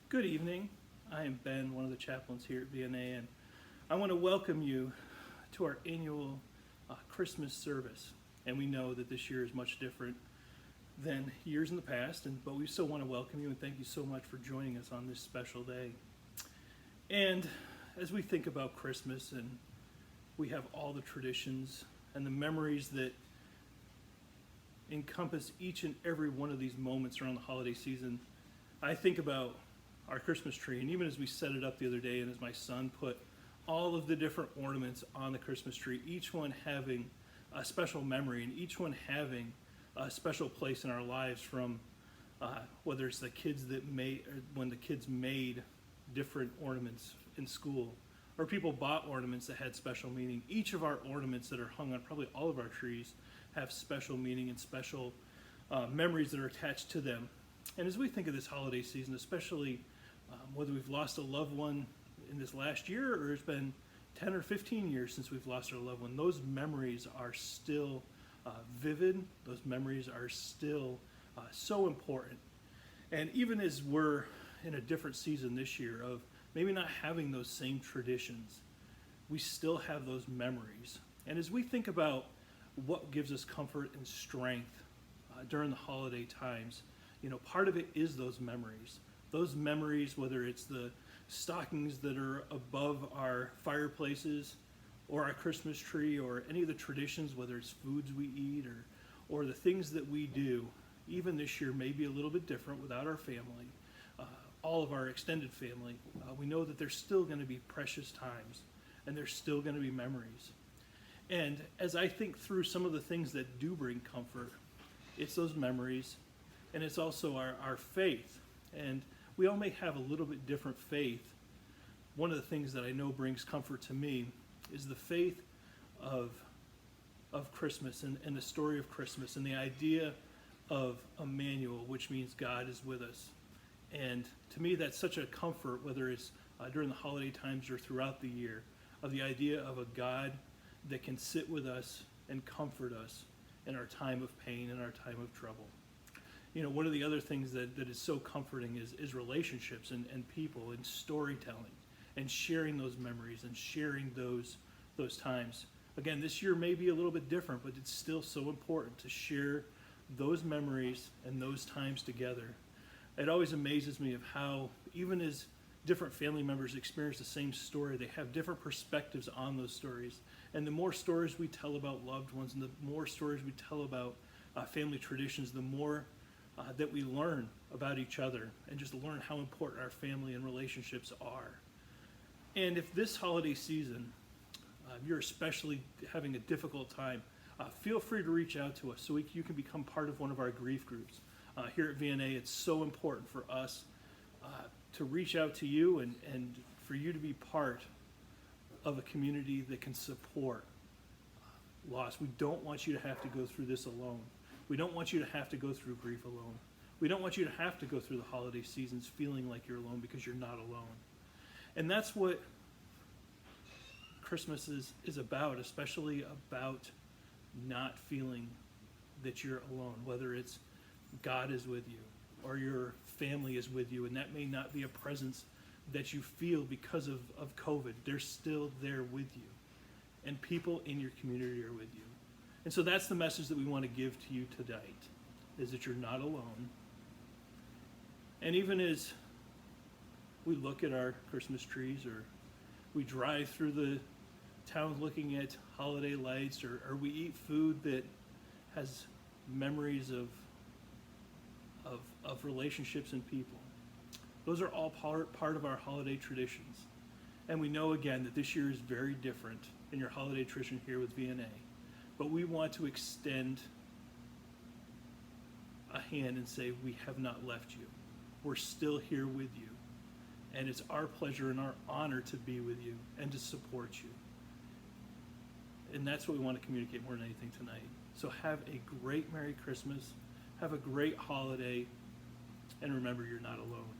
Good evening. I am Ben, one of the chaplains here at VNA, and I want to welcome you to our annual Christmas service. And we know that this year is much different than years in the past, but we still want to welcome you and thank you so much for joining us on this special day. And as we think about Christmas, and we have all the traditions and the memories that encompass each and every one of these moments around the holiday season, I think about our Christmas tree. And even as we set it up the other day, and as my son put all of the different ornaments on the Christmas tree, each one having a special memory and each one having a special place in our lives, from whether it's the kids that made, or when the kids made different ornaments in school, or people bought ornaments that had special meaning. Each of our ornaments that are hung on probably all of our trees have special meaning and special memories that are attached to them. And as we think of this holiday season, especially whether we've lost a loved one in this last year or it's been 10 or 15 years since we've lost our loved one, those memories are still vivid. Those memories are still so important. And even as we're in a different season this year of maybe not having those same traditions, we still have those memories. And as we think about what gives us comfort and strength during the holiday times, part of it is those memories. Those memories, whether it's the stockings that are above our fireplaces or our Christmas tree, or any of the traditions, whether it's foods we eat or the things that we do, even this year may be a little bit different without our family, all of our extended family. We know that there's still going to be precious times and there's still going to be memories. And as I think through some of the things that do bring comfort, it's those memories, and it's also our faith. And we all may have a little bit different faith. One of the things that I know brings comfort to me is the faith of Christmas and the story of Christmas and the idea of Emmanuel, which means God is with us. And to me, that's such a comfort, whether it's during the holiday times or throughout the year, of the idea of a God that can sit with us and comfort us in our time of pain and our time of trouble. One of the other things that is so comforting is relationships and people and storytelling and sharing those memories and sharing those times. Again, this year may be a little bit different, but it's still so important to share those memories and those times together. It always amazes me of how, even as different family members experience the same story, they have different perspectives on those stories. And the more stories we tell about loved ones, and the more stories we tell about family traditions, the more that we learn about each other and just learn how important our family and relationships are. And if this holiday season you're especially having a difficult time, feel free to reach out to us so you can become part of one of our grief groups. Here at VNA, it's so important for us to reach out to you and for you to be part of a community that can support loss. We don't want you to have to go through this alone. We don't want you to have to go through grief alone. We don't want you to have to go through the holiday seasons feeling like you're alone, because you're not alone. And that's what Christmas is about, especially about not feeling that you're alone, whether it's God is with you or your family is with you, and that may not be a presence that you feel because of COVID. They're still there with you, and people in your community are with you. And so that's the message that we want to give to you tonight, is that you're not alone. And even as we look at our Christmas trees, or we drive through the town looking at holiday lights, or we eat food that has memories of relationships and people, those are all part of our holiday traditions. And we know, again, that this year is very different in your holiday tradition here with VNA. But we want to extend a hand and say, we have not left you. We're still here with you. And it's our pleasure and our honor to be with you and to support you. And that's what we want to communicate more than anything tonight. So have a great Merry Christmas. Have a great holiday. And remember, you're not alone.